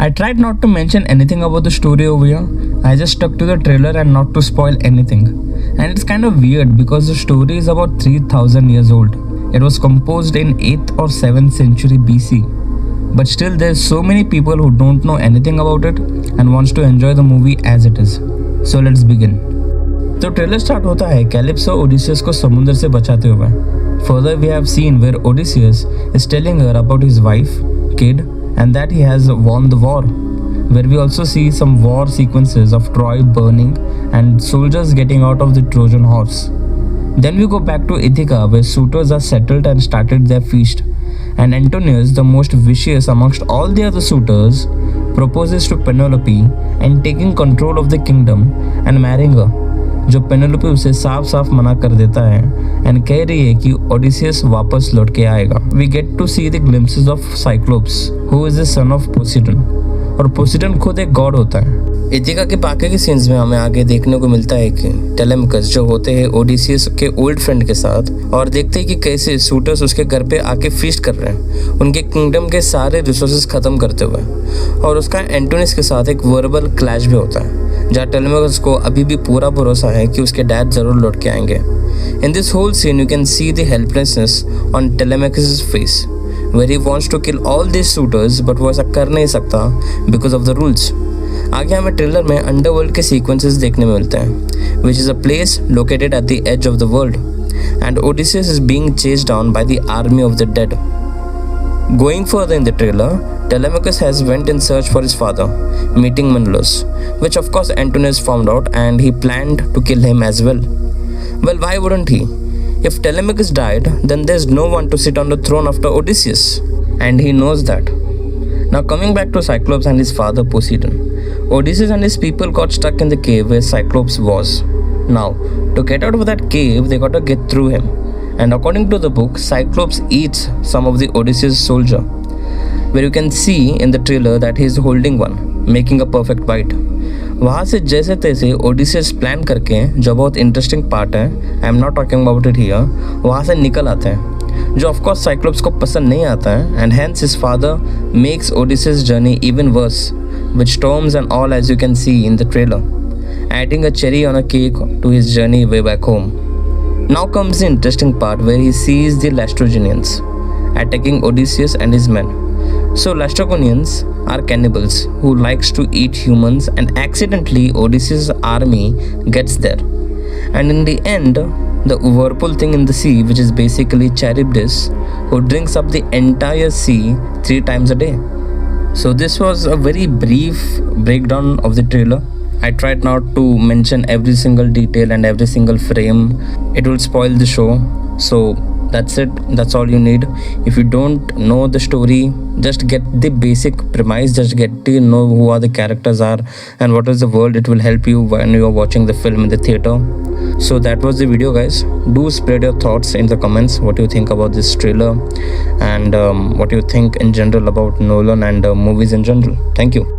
I tried not to mention anything about the story over here. I just stuck to the trailer and not to spoil anything. And it's kind of weird because the story is about 3000 years old. It was composed in 8th or 7th century BC. But still there's so many people who don't know anything about it and wants to enjoy the movie as it is. So let's begin. तो trailer start होता है calypso Odysseus को समुद्र से बचाते हुए. Further we have seen where Odysseus is telling her about his wife, kid and that he has won the war. Where we also see some war sequences of Troy burning and soldiers getting out of the Trojan horse. Then we go back to Ithaca where suitors are settled and started their feast. And Antinous, the most vicious amongst all the other suitors, proposes to Penelope and taking control of the kingdom and marrying her. जो Penelope उसे साफ साफ मना कर देता है and कह रही है कि ओडिसियस वापस लौट के आएगा. We get to see the glimpses of Cyclops who is the son of Poseidon. और पोसिडन खुद एक गॉड होता है. इथिका के बाकी के सीन्स में हमें आगे देखने को मिलता है कि टेलेमकस जो होते हैं ओडिसियस के ओल्ड फ्रेंड के साथ और देखते हैं कि कैसे सूटर्स उसके घर पे आके फीस्ट कर रहे हैं उनके किंगडम के सारे रिसोर्सेज खत्म करते हुए. और उसका एंटोनिस के साथ एक वर्बल क्लैश भी होता है जहाँ टेलेमकस को अभी भी पूरा भरोसा है कि उसके डैड जरूर लौट के आएंगे. In this whole scene you can see the helplessness on Telemachus face where he wants to kill all these suitors but वो ऐसा कर नहीं सकता because of the rules. आगे हमें ट्रेलर में अंडरवर्ल्ड के सीक्वेंसेस देखने में मिलते हैं which is a place located at the edge of the world and Odysseus is being chased down by the army of the dead. Going further in the trailer, Telemachus has went in search for his father, meeting Menelaus, which of course Antinous found out and he planned to kill him as well. Well, why wouldn't he? If Telemachus died, then there's no one to sit on the throne after Odysseus, and he knows that. Now coming back to Cyclops and his father Poseidon, Odysseus and his people got stuck in the cave where Cyclops was. Now, to get out of that cave, they got to get through him. And according to the book, Cyclops eats some of the Odysseus soldier, where you can see in the trailer that he is holding one, making a perfect bite. वहाँ से जैसे तैसे Odysseus plan करके जो बहुत interesting part है, I am not talking about it here, वहाँ से निकल आते हैं जो ऑफकोर्स साइक्लोप्स को पसंद नहीं आता है and hence his father makes Odysseus journey even worse with storms and all as you can see in the trailer, adding a cherry on a cake to his journey way back home. Now comes the interesting part where he sees the Laestrygonians attacking Odysseus and his men. So Laestrygonians are cannibals who likes to eat humans and accidentally Odysseus' army gets there. And in the end, the whirlpool thing in the sea, which is basically Charybdis, who drinks up the entire sea 3 times a day. So this was a very brief breakdown of the trailer. I tried not to mention every single detail and every single frame. It will spoil the show. So that's it. That's all you need. If you don't know the story, just get the basic premise, just get to know who are the characters are and what is the world. It will help you when you are watching the film in the theater. So that was the video, guys. Do spread your thoughts in the comments. What do you think about this trailer and what do you think in general about Nolan and movies in general. Thank you.